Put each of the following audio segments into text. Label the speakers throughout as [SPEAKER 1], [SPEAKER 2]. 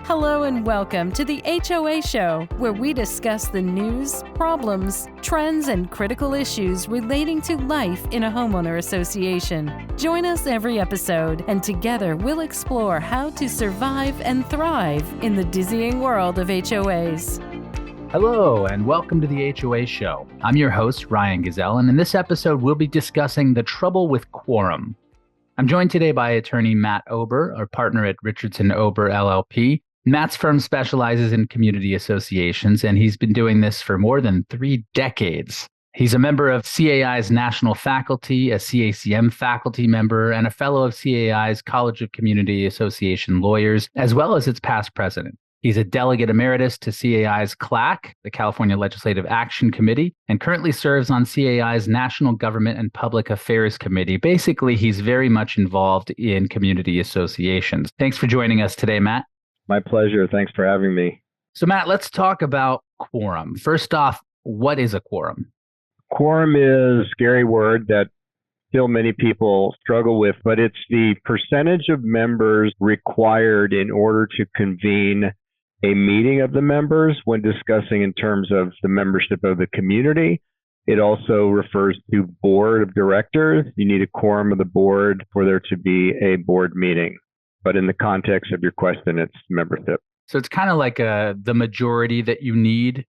[SPEAKER 1] Hello and welcome to the HOA Show, where we discuss the news, problems, trends, and critical issues relating to life in a homeowner association. Join us every episode, and together we'll explore how to survive and thrive in the dizzying world of HOAs.
[SPEAKER 2] Hello, and welcome to the HOA Show. I'm your host, Ryan Gazelle, and in this episode, we'll be discussing the trouble with Quorum. I'm joined today by attorney Matt Ober, a partner at Richardson Ober LLP. Matt's firm specializes in community associations, and he's been doing this for more than 3 decades. He's a member of CAI's national faculty, a CACM faculty member, and a fellow of CAI's College of Community Association Lawyers, as well as its past president. He's a delegate emeritus to CAI's CLAC, the California Legislative Action Committee, and currently serves on CAI's National Government and Public Affairs Committee. Basically, he's very much involved in community associations. Thanks for joining us today, Matt.
[SPEAKER 3] My pleasure. Thanks for having me.
[SPEAKER 2] So, Matt, let's talk about quorum. First off, what is a quorum?
[SPEAKER 3] Quorum is a scary word that still many people struggle with, but it's the percentage of members required in order to convene a meeting of the members when discussing in terms of the membership of the community. It also refers to board of directors. You need a quorum of the board for there to be a board meeting. But in the context of your question, it's membership.
[SPEAKER 2] So it's kind of like the majority that you need?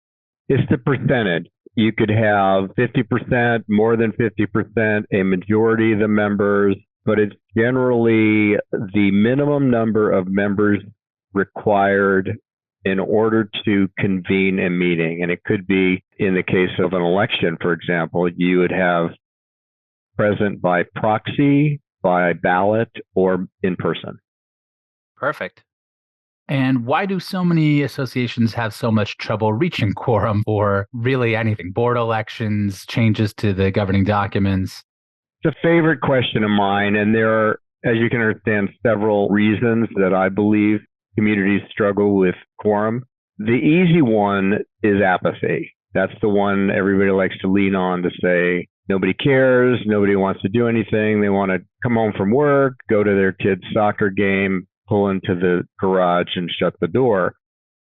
[SPEAKER 3] It's the percentage. You could have 50%, more than 50%, a majority of the members, but it's generally the minimum number of members required in order to convene a meeting. And it could be, in the case of an election, for example, you would have present by proxy, by ballot, or in person.
[SPEAKER 2] Perfect. And why do so many associations have so much trouble reaching quorum for really anything? Board elections, changes to the governing documents?
[SPEAKER 3] It's a favorite question of mine, and there are, as you can understand, several reasons that I believe communities struggle with quorum. The easy one is apathy. That's the one everybody likes to lean on to say, nobody cares, nobody wants to do anything. They want to come home from work, go to their kid's soccer game, pull into the garage and shut the door.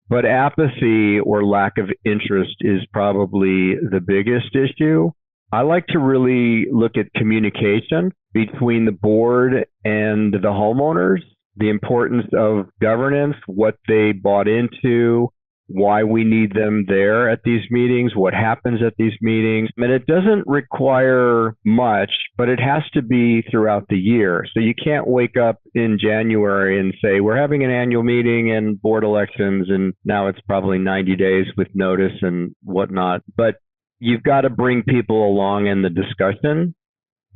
[SPEAKER 3] But apathy or lack of interest is probably the biggest issue. I like to really look at communication between the board and the homeowners, the importance of governance, what they bought into, why we need them there at these meetings, what happens at these meetings. And it doesn't require much, but it has to be throughout the year. So you can't wake up in January and say, we're having an annual meeting and board elections, and now it's probably 90 days with notice and whatnot. But you've got to bring people along in the discussion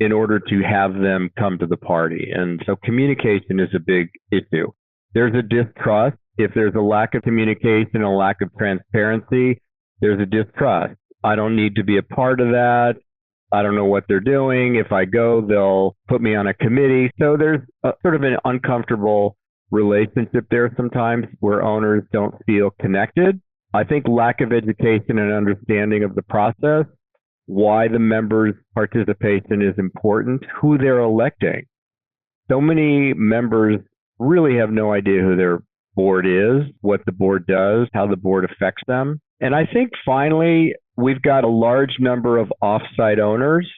[SPEAKER 3] in order to have them come to the party. And so communication is a big issue. There's a distrust. If there's a lack of communication, a lack of transparency, there's a distrust. I don't need to be a part of that. I don't know what they're doing. If I go, they'll put me on a committee. So there's a sort of an uncomfortable relationship there sometimes where owners don't feel connected. I think lack of education and understanding of the process, why the members' participation is important, who they're electing. So many members really have no idea who their board is, what the board does, how the board affects them. And I think finally, we've got a large number of off-site owners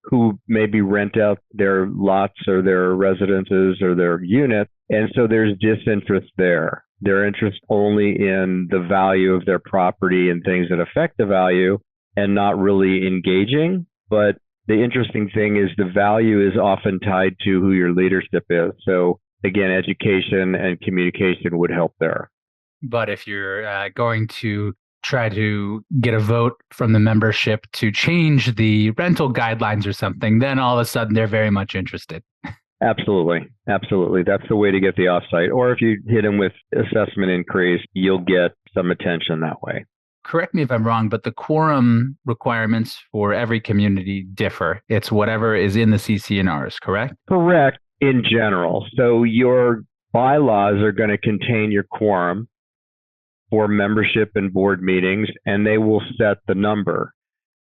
[SPEAKER 3] who maybe rent out their lots or their residences or their units. And so there's disinterest there. Their interest only in the value of their property and things that affect the value and not really engaging. But the interesting thing is the value is often tied to who your leadership is. So again, education and communication would help there.
[SPEAKER 2] But if you're going to try to get a vote from the membership to change the rental guidelines or something, then all of a sudden they're very much interested.
[SPEAKER 3] Absolutely. Absolutely. That's the way to get the offsite. Or if you hit them with assessment increase, you'll get some attention that way.
[SPEAKER 2] Correct me if I'm wrong, but the quorum requirements for every community differ. It's whatever is in the CC&Rs, correct?
[SPEAKER 3] Correct. In general. So your bylaws are going to contain your quorum for membership and board meetings, and they will set the number.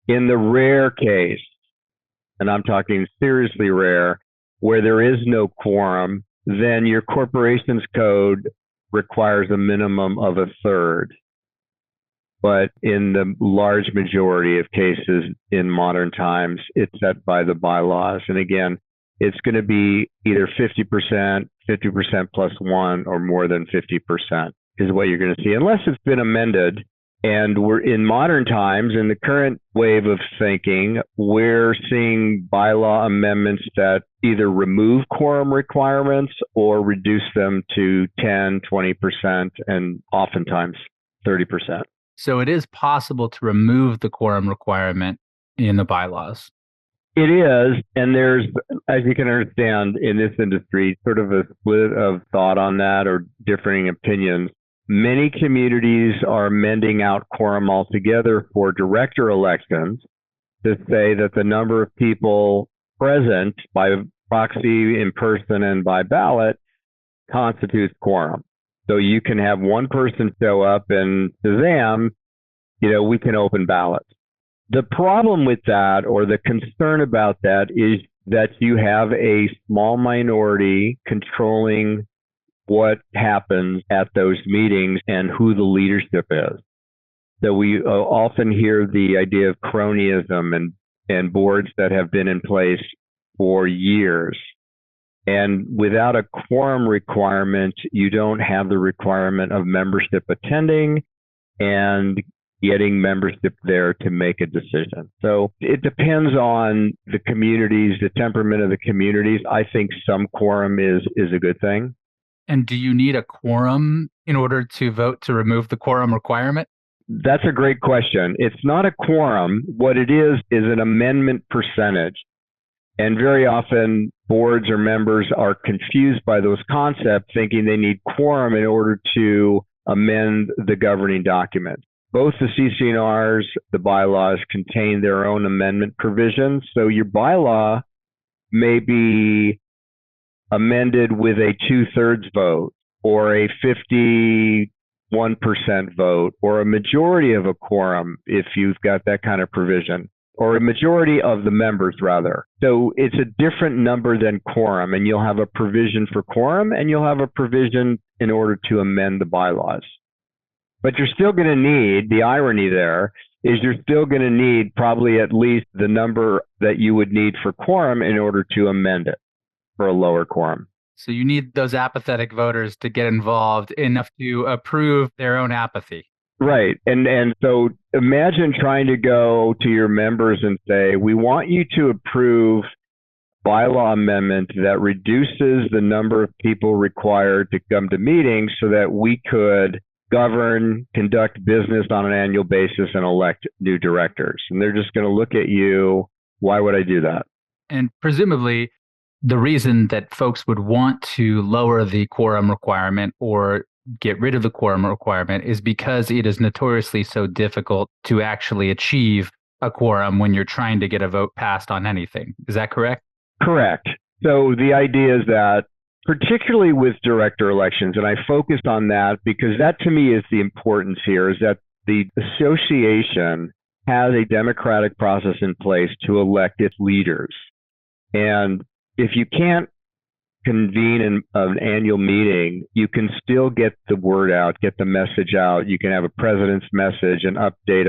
[SPEAKER 3] In the rare case, and I'm talking seriously rare, where there is no quorum, then your corporation's code requires a minimum of a third. But in the large majority of cases in modern times, it's set by the bylaws. And again, it's going to be either 50%, 50% plus one, or more than 50% is what you're going to see, unless it's been amended. And we're in modern times, in the current wave of thinking, we're seeing bylaw amendments that either remove quorum requirements or reduce them to 10, 20%, and oftentimes 30%.
[SPEAKER 2] So it is possible to remove the quorum requirement in the bylaws.
[SPEAKER 3] It is, and there's, as you can understand, in this industry, sort of a split of thought on that, or differing opinions. Many communities are amending out quorum altogether for director elections to say that the number of people present by proxy, in person, and by ballot constitutes quorum. So you can have one person show up and Shazam, we can open ballots. The problem with that, or the concern about that, is that you have a small minority controlling what happens at those meetings and who the leadership is. So we often hear the idea of cronyism and boards that have been in place for years. And without a quorum requirement, you don't have the requirement of membership attending and getting membership there to make a decision. So it depends on the communities, the temperament of the communities. I think some quorum is a good thing.
[SPEAKER 2] And do you need a quorum in order to vote to remove the quorum requirement?
[SPEAKER 3] That's a great question. It's not a quorum. What it is an amendment percentage. And very often boards or members are confused by those concepts, thinking they need quorum in order to amend the governing document. Both the CC&Rs, the bylaws, contain their own amendment provisions. So your bylaw may be amended with a 2/3 vote, or a 51% vote, or a majority of a quorum if you've got that kind of provision, or a majority of the members, rather. So it's a different number than quorum, and you'll have a provision for quorum, and you'll have a provision in order to amend the bylaws. But you're still going to need, the irony there is you're still going to need probably at least the number that you would need for quorum in order to amend it for a lower quorum.
[SPEAKER 2] So you need those apathetic voters to get involved enough to approve their own apathy.
[SPEAKER 3] Right. And so imagine trying to go to your members and say, we want you to approve bylaw amendment that reduces the number of people required to come to meetings so that we could govern, conduct business on an annual basis, and elect new directors. And they're just going to look at you, why would I do that?
[SPEAKER 2] And presumably, the reason that folks would want to lower the quorum requirement or get rid of the quorum requirement is because it is notoriously so difficult to actually achieve a quorum when you're trying to get a vote passed on anything. Is that correct?
[SPEAKER 3] Correct. So the idea is that, particularly with director elections, and I focused on that because that to me is the importance here, is that the association has a democratic process in place to elect its leaders. And if you can't convene an annual meeting, you can still get the word out, get the message out. You can have a president's message, an update,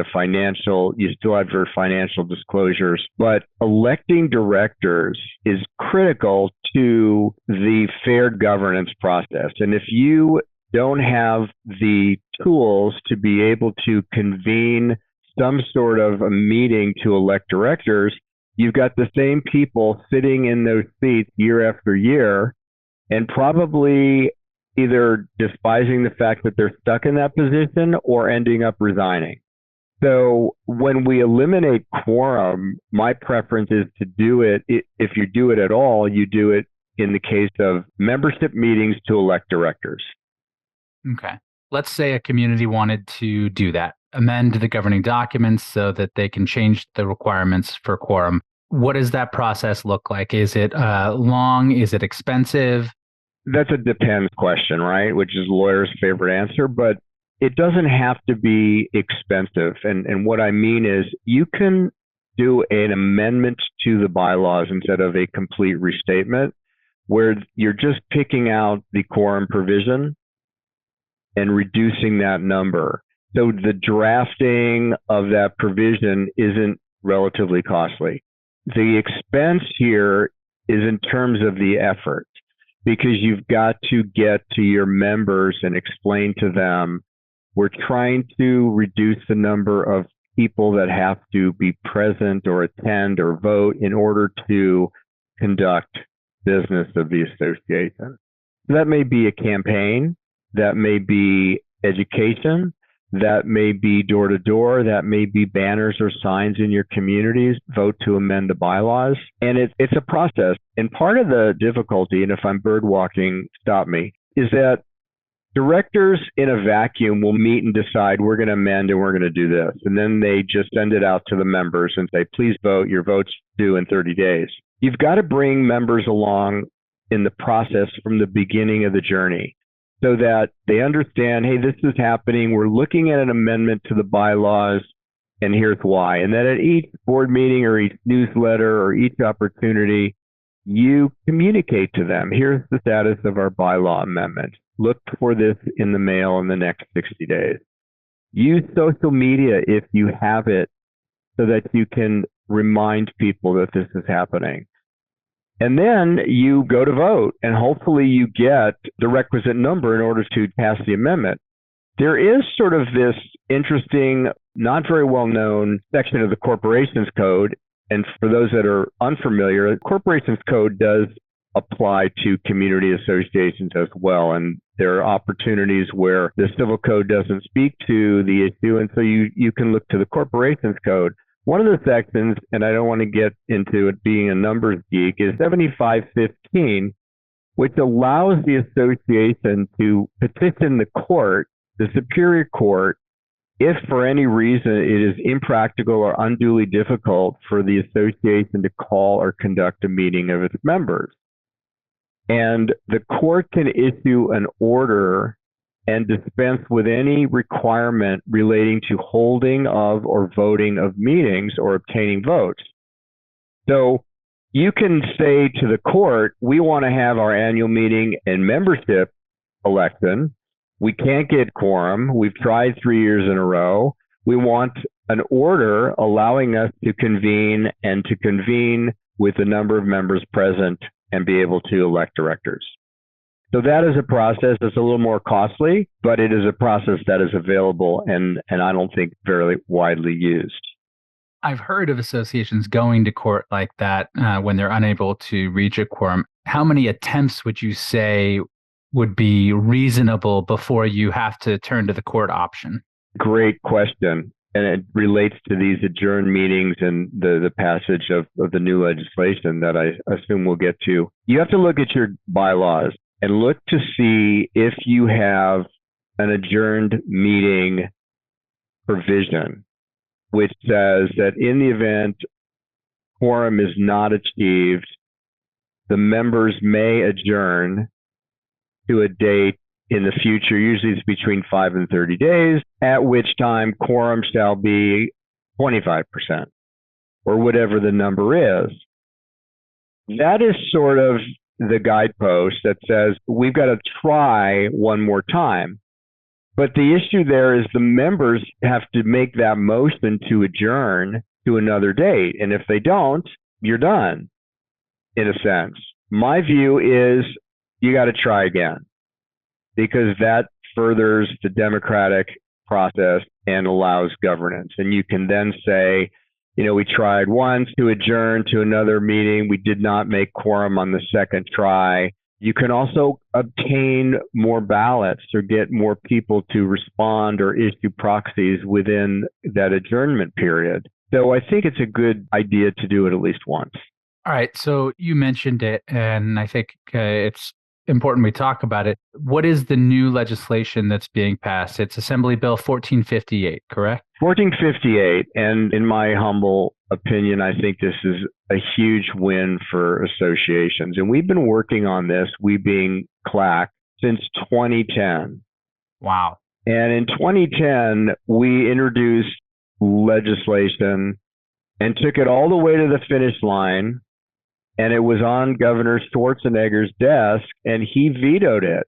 [SPEAKER 3] you still have your financial disclosures. But electing directors is critical to the fair governance process. And if you don't have the tools to be able to convene some sort of a meeting to elect directors, you've got the same people sitting in those seats year after year and probably either despising the fact that they're stuck in that position or ending up resigning. So when we eliminate quorum, my preference is to do it, if you do it at all, you do it in the case of membership meetings to elect directors.
[SPEAKER 2] Okay. Let's say a community wanted to do that, amend the governing documents so that they can change the requirements for quorum. What does that process look like? Is it long? Is it expensive?
[SPEAKER 3] That's a depends question, right? Which is lawyer's favorite answer, but it doesn't have to be expensive. And what I mean is you can do an amendment to the bylaws instead of a complete restatement, where you're just picking out the quorum provision and reducing that number. So the drafting of that provision isn't relatively costly. The expense here is in terms of the effort, because you've got to get to your members and explain to them, we're trying to reduce the number of people that have to be present or attend or vote in order to conduct business of the association. That may be a campaign, that may be education, that may be door to door, that may be banners or signs in your communities, vote to amend the bylaws. And it's a process. And part of the difficulty, and if I'm bird walking, stop me, is that directors in a vacuum will meet and decide we're going to amend and we're going to do this. And then they just send it out to the members and say, please vote, your vote's due in 30 days. You've got to bring members along in the process from the beginning of the journey so that they understand, hey, this is happening. We're looking at an amendment to the bylaws, and here's why. And then at each board meeting or each newsletter or each opportunity, you communicate to them, here's the status of our bylaw amendment. Look for this in the mail in the next 60 days. Use social media if you have it so that you can remind people that this is happening. And then you go to vote, and hopefully you get the requisite number in order to pass the amendment. There is sort of this interesting, not very well known section of the Corporations Code. And for those that are unfamiliar, the Corporations Code does apply to community associations as well. And there are opportunities where the Civil Code doesn't speak to the issue. And so you can look to the Corporations Code. One of the sections, and I don't want to get into it being a numbers geek, is 7515, which allows the association to petition the court, the Superior Court, if for any reason it is impractical or unduly difficult for the association to call or conduct a meeting of its members. And the court can issue an order and dispense with any requirement relating to holding of or voting of meetings or obtaining votes. So you can say to the court, we want to have our annual meeting and membership election. We can't get quorum. We've tried 3 years in a row. We want an order allowing us to convene and to convene with the number of members present and be able to elect directors. So that is a process that's a little more costly, but it is a process that is available and I don't think very widely used.
[SPEAKER 2] I've heard of associations going to court like that when they're unable to reach a quorum. How many attempts would you say would be reasonable before you have to turn to the court option?
[SPEAKER 3] Great question. And it relates to these adjourned meetings and the passage of the new legislation that I assume we'll get to. You have to look at your bylaws and look to see if you have an adjourned meeting provision, which says that in the event quorum is not achieved, the members may adjourn to a date in the future, usually it's between 5 and 30 days, at which time quorum shall be 25% or whatever the number is. That is sort of the guidepost that says we've got to try one more time. But the issue there is the members have to make that motion to adjourn to another date. And if they don't, you're done, in a sense. My view is you got to try again, because that furthers the democratic process and allows governance. And you can then say, you know, we tried once to adjourn to another meeting. We did not make quorum on the second try. You can also obtain more ballots or get more people to respond or issue proxies within that adjournment period. So I think it's a good idea to do it at least once.
[SPEAKER 2] All right. So you mentioned it, and I think it's important we talk about it. What is the new legislation that's being passed? It's Assembly Bill 1458, correct?
[SPEAKER 3] 1458, and in my humble opinion, I think this is a huge win for associations. And we've been working on this, we being CLAC, since 2010.
[SPEAKER 2] Wow.
[SPEAKER 3] And in 2010, we introduced legislation and took it all the way to the finish line. And it was on Governor Schwarzenegger's desk, and he vetoed it.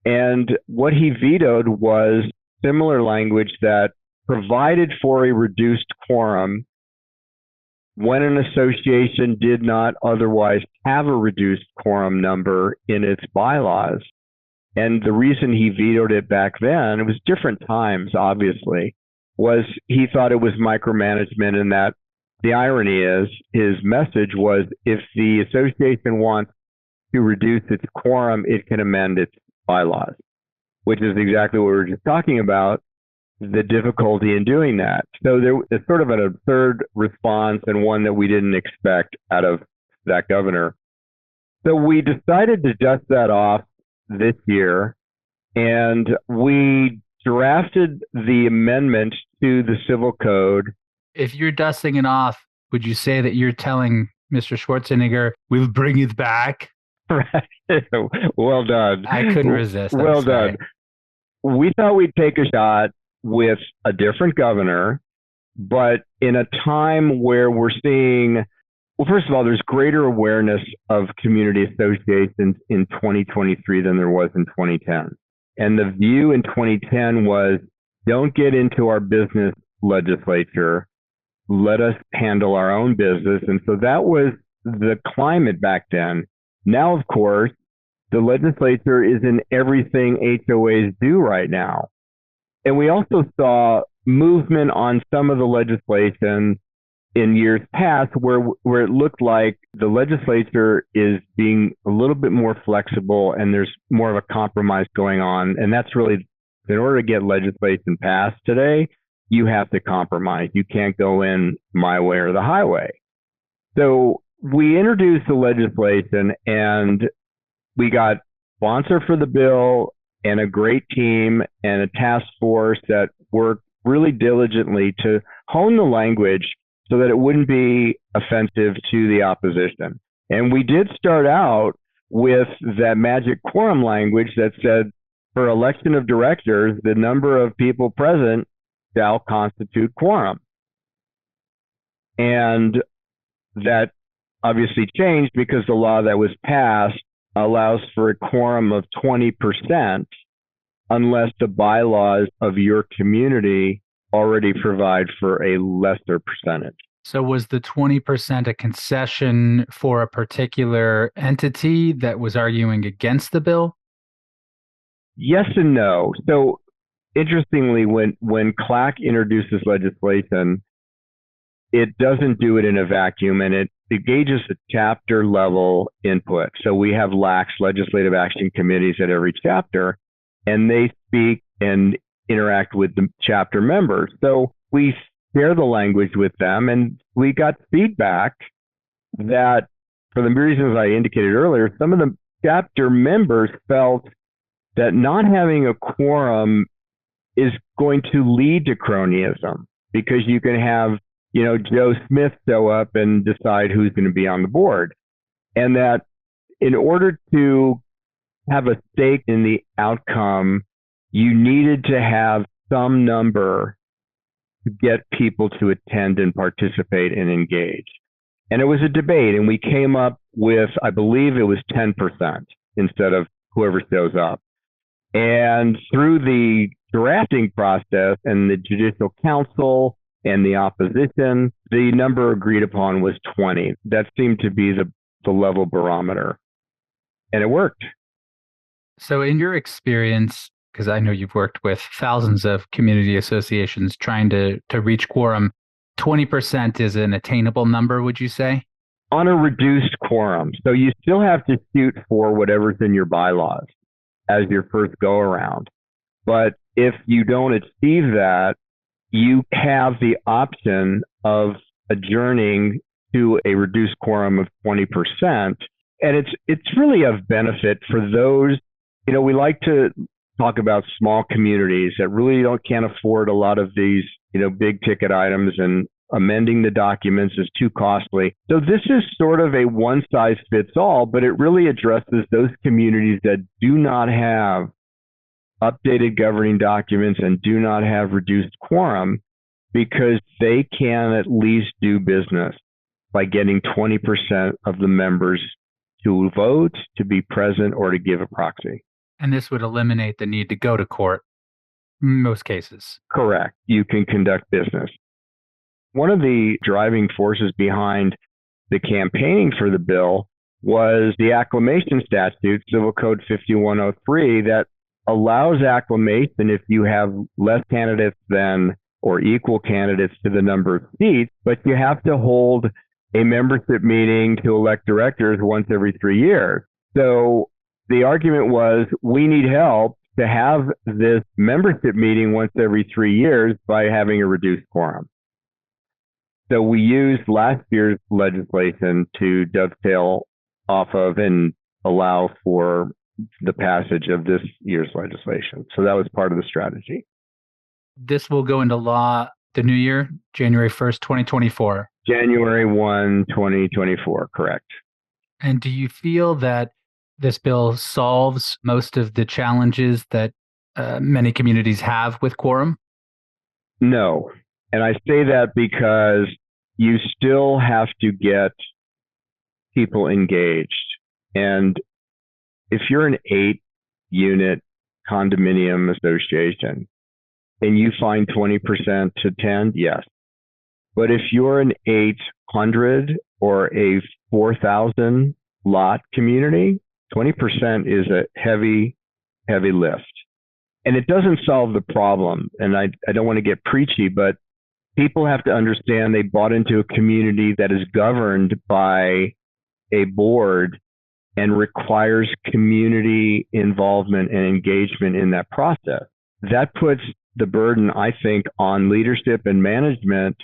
[SPEAKER 3] And what he vetoed was similar language that provided for a reduced quorum when an association did not otherwise have a reduced quorum number in its bylaws. And the reason he vetoed it back then, it was different times, obviously, was he thought it was micromanagement, and that the irony is his message was if the association wants to reduce its quorum, it can amend its bylaws, which is exactly what we were just talking about, the difficulty in doing that. So there's sort of a third response, and one that we didn't expect out of that governor. So we decided to dust that off this year, and we drafted the amendment to the civil code.
[SPEAKER 2] If you're dusting it off, would you say that you're telling Mr. Schwarzenegger, we'll bring it back?
[SPEAKER 3] Right. Well done.
[SPEAKER 2] I couldn't resist.
[SPEAKER 3] Well done. We thought we'd take a shot with a different governor, but in a time where we're seeing, well, first of all, there's greater awareness of community associations in 2023 than there was in 2010. And the view in 2010 was, don't get into our business, legislature. Let us handle our own business. And so that was the climate back then. Now, of course, the legislature is in everything HOAs do right now. And we also saw movement on some of the legislation in years past where it looked like the legislature is being a little bit more flexible and there's more of a compromise going on. And that's really, in order to get legislation passed today, you have to compromise. You can't go in my way or the highway. So we introduced the legislation, and we got sponsor for the bill and a great team and a task force that worked really diligently to hone the language so that it wouldn't be offensive to the opposition. And we did start out with that magic quorum language that said, for election of directors, the number of people present shall constitute quorum. And that obviously changed because the law that was passed allows for a quorum of 20% unless the bylaws of your community already provide for a lesser percentage.
[SPEAKER 2] So was the 20% a concession for a particular entity that was arguing against the bill?
[SPEAKER 3] Yes and no. So interestingly, when CLAC introduces legislation, it doesn't do it in a vacuum, and it engages a chapter level input. So we have LACs, legislative action committees, at every chapter, and they speak and interact with the chapter members. So we share the language with them, and we got feedback that, for the reasons I indicated earlier, some of the chapter members felt that not having a quorum is going to lead to cronyism, because you can have, Joe Smith show up and decide who's going to be on the board. And that in order to have a stake in the outcome, you needed to have some number to get people to attend and participate and engage. And it was a debate, and we came up with, I believe it was 10% instead of whoever shows up. And through the drafting process and the Judicial Council and the opposition, the number agreed upon was 20. That seemed to be the level barometer. And it worked.
[SPEAKER 2] So in your experience, because I know you've worked with thousands of community associations trying to reach quorum, 20% is an attainable number, would you say?
[SPEAKER 3] On a reduced quorum. So you still have to shoot for whatever's in your bylaws as your first go around. But if you don't achieve that, you have the option of adjourning to a reduced quorum of 20%. And it's really of benefit for those, we like to talk about small communities that really can't afford a lot of these, big ticket items, and amending the documents is too costly. So this is sort of a one size fits all, but it really addresses those communities that do not have updated governing documents and do not have reduced quorum, because they can at least do business by getting 20% of the members to vote, to be present, or to give a proxy.
[SPEAKER 2] And this would eliminate the need to go to court in most cases.
[SPEAKER 3] Correct. You can conduct business. One of the driving forces behind the campaigning for the bill was the acclamation statute, Civil Code 5103, that allows acclamation if you have less candidates than or equal candidates to the number of seats, but you have to hold a membership meeting to elect directors once every 3 years. So the argument was, we need help to have this membership meeting once every 3 years by having a reduced quorum. So we used last year's legislation to dovetail off of and allow for the passage of this year's legislation. So that was part of the strategy.
[SPEAKER 2] This will go into law the new year, January 1st, 2024.
[SPEAKER 3] January 1, 2024, correct.
[SPEAKER 2] And do you feel that this bill solves most of the challenges that many communities have with quorum?
[SPEAKER 3] No. And I say that because you still have to get people engaged. And if you're an 8-unit condominium association and you find 20% to attend, yes. But if you're an 800 or a 4,000 lot community, 20% is a heavy, heavy lift. And it doesn't solve the problem. And I don't want to get preachy, but people have to understand they bought into a community that is governed by a board and requires community involvement and engagement in that process. That puts the burden, I think, on leadership and management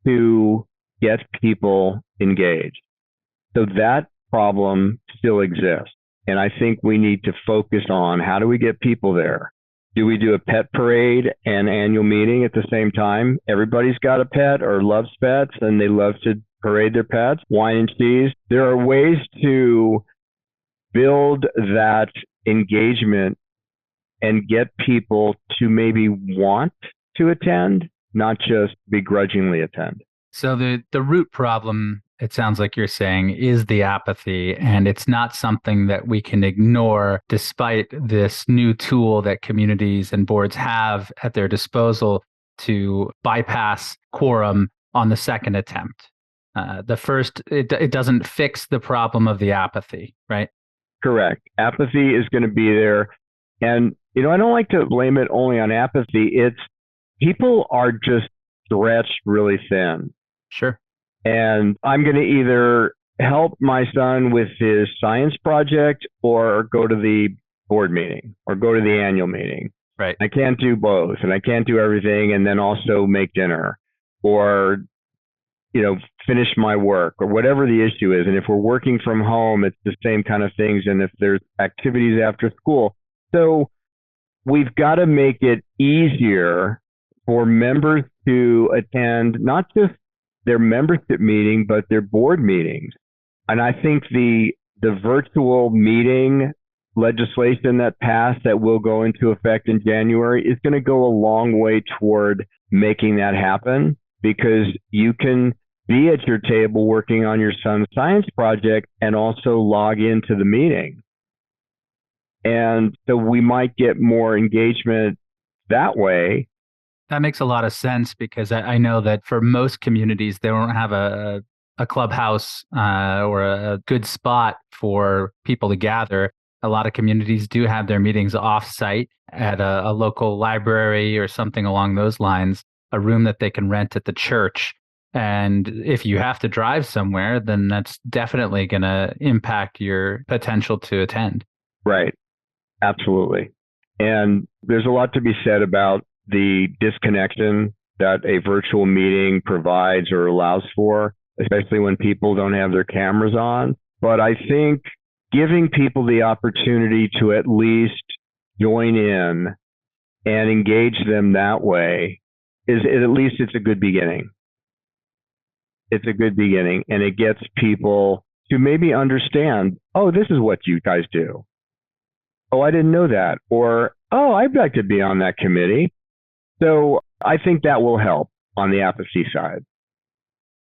[SPEAKER 3] to get people engaged. So that problem still exists. And I think we need to focus on, how do we get people there? Do we do a pet parade and annual meeting at the same time? Everybody's got a pet or loves pets and they love to parade their pets, wine and cheese. There are ways to build that engagement and get people to maybe want to attend, not just begrudgingly attend.
[SPEAKER 2] So the root problem, it sounds like you're saying, is the apathy, and it's not something that we can ignore despite this new tool that communities and boards have at their disposal to bypass quorum on the second attempt. The first, it doesn't fix the problem of the apathy, right?
[SPEAKER 3] Correct. Apathy is going to be there. And, I don't like to blame it only on apathy. It's people are just stretched really thin.
[SPEAKER 2] Sure.
[SPEAKER 3] And I'm going to either help my son with his science project or go to the board meeting or go to the annual meeting.
[SPEAKER 2] Right.
[SPEAKER 3] I can't do both, and I can't do everything and then also make dinner or, finish my work or whatever the issue is. And if we're working from home, it's the same kind of things. And if there's activities after school. So we've got to make it easier for members to attend, not just their membership meeting, but their board meetings. And I think the virtual meeting legislation that passed that will go into effect in January is going to go a long way toward making that happen, because you can be at your table working on your son's science project and also log into the meeting. And so we might get more engagement that way.
[SPEAKER 2] That makes a lot of sense, because I know that for most communities, they don't have a clubhouse or a good spot for people to gather. A lot of communities do have their meetings off-site at a local library or something along those lines, a room that they can rent at the church. And if you have to drive somewhere, then that's definitely going to impact your potential to attend.
[SPEAKER 3] Right. Absolutely. And there's a lot to be said about the disconnection that a virtual meeting provides or allows for, especially when people don't have their cameras on. But I think giving people the opportunity to at least join in and engage them that way at least it's a good beginning. It's a good beginning, and it gets people to maybe understand, oh, this is what you guys do. Oh, I didn't know that. Or, oh, I'd like to be on that committee. So I think that will help on the apathy side.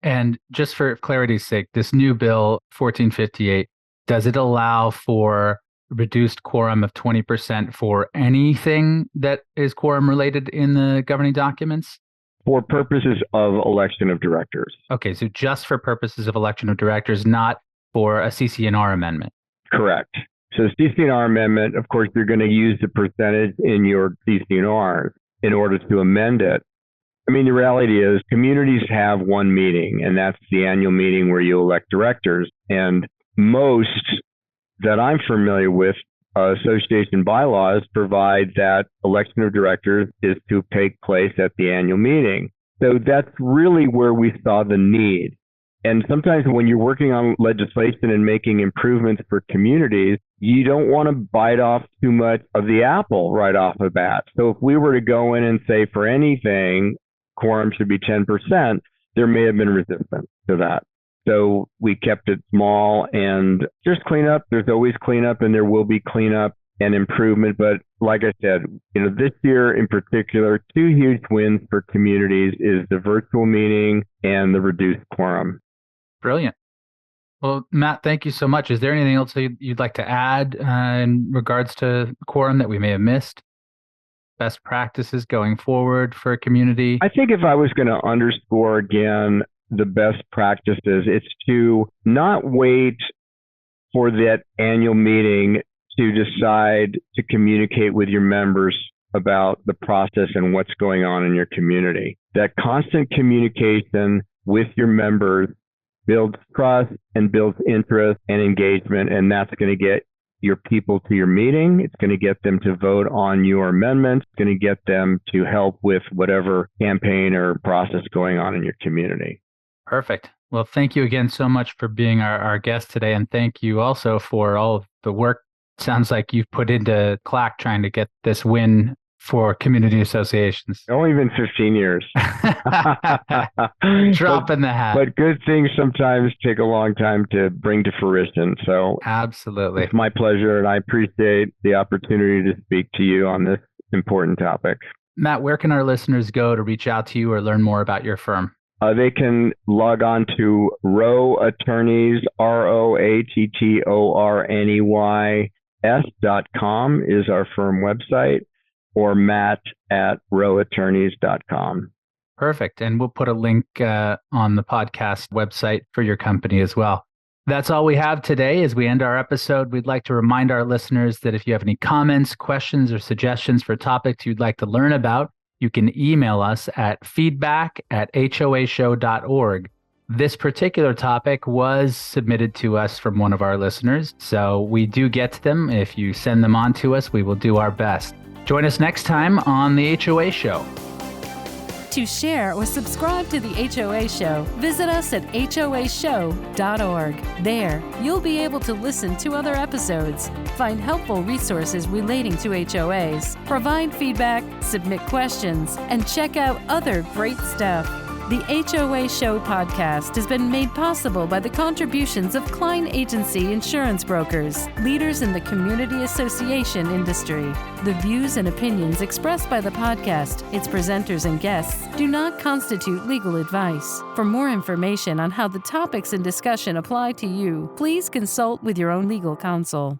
[SPEAKER 2] And just for clarity's sake, this new bill, 1458, does it allow for reduced quorum of 20% for anything that is quorum related in the governing documents?
[SPEAKER 3] For purposes of election of directors.
[SPEAKER 2] Okay, so just for purposes of election of directors, not for a CC&R amendment.
[SPEAKER 3] Correct. So CC&R amendment, of course, you're going to use the percentage in your CC&R in order to amend it. I mean, the reality is communities have one meeting, and that's the annual meeting where you elect directors. And most that I'm familiar with, association bylaws provide that election of directors is to take place at the annual meeting. So that's really where we saw the need. And sometimes when you're working on legislation and making improvements for communities, you don't want to bite off too much of the apple right off the bat. So if we were to go in and say for anything, quorum should be 10%, there may have been resistance to that. So we kept it small, and there's cleanup. There's always cleanup, and there will be cleanup and improvement. But like I said, this year in particular, two huge wins for communities is the virtual meeting and the reduced quorum.
[SPEAKER 2] Brilliant. Well, Matt, thank you so much. Is there anything else you'd like to add in regards to quorum that we may have missed? Best practices going forward for a community?
[SPEAKER 3] I think if I was going to underscore again the best practices, it's to not wait for that annual meeting to decide to communicate with your members about the process and what's going on in your community. That constant communication with your members builds trust and builds interest and engagement, and that's going to get your people to your meeting. It's going to get them to vote on your amendments. It's going to get them to help with whatever campaign or process going on in your community.
[SPEAKER 2] Perfect. Well, thank you again so much for being our guest today. And thank you also for all of the work, sounds like you've put into CLAC trying to get this win for community associations.
[SPEAKER 3] Only been 15 years.
[SPEAKER 2] Dropping the hat.
[SPEAKER 3] But good things sometimes take a long time to bring to fruition. So
[SPEAKER 2] absolutely.
[SPEAKER 3] It's my pleasure, and I appreciate the opportunity to speak to you on this important topic.
[SPEAKER 2] Matt, where can our listeners go to reach out to you or learn more about your firm?
[SPEAKER 3] They can log on to Rowe Attorneys, ROATTORNEYS.com is our firm website, or matt@roweattorneys.com.
[SPEAKER 2] Perfect. And we'll put a link on the podcast website for your company as well. That's all we have today. As we end our episode, we'd like to remind our listeners that if you have any comments, questions, or suggestions for topics you'd like to learn about, you can email us at feedback@hoashow.org. This particular topic was submitted to us from one of our listeners, so we do get to them. If you send them on to us, we will do our best. Join us next time on the HOA Show.
[SPEAKER 1] To share or subscribe to the HOA Show, visit us at hoashow.org. There, you'll be able to listen to other episodes, find helpful resources relating to HOAs, provide feedback, submit questions, and check out other great stuff. The HOA Show podcast has been made possible by the contributions of Klein Agency Insurance Brokers, leaders in the community association industry. The views and opinions expressed by the podcast, its presenters and guests, do not constitute legal advice. For more information on how the topics in discussion apply to you, please consult with your own legal counsel.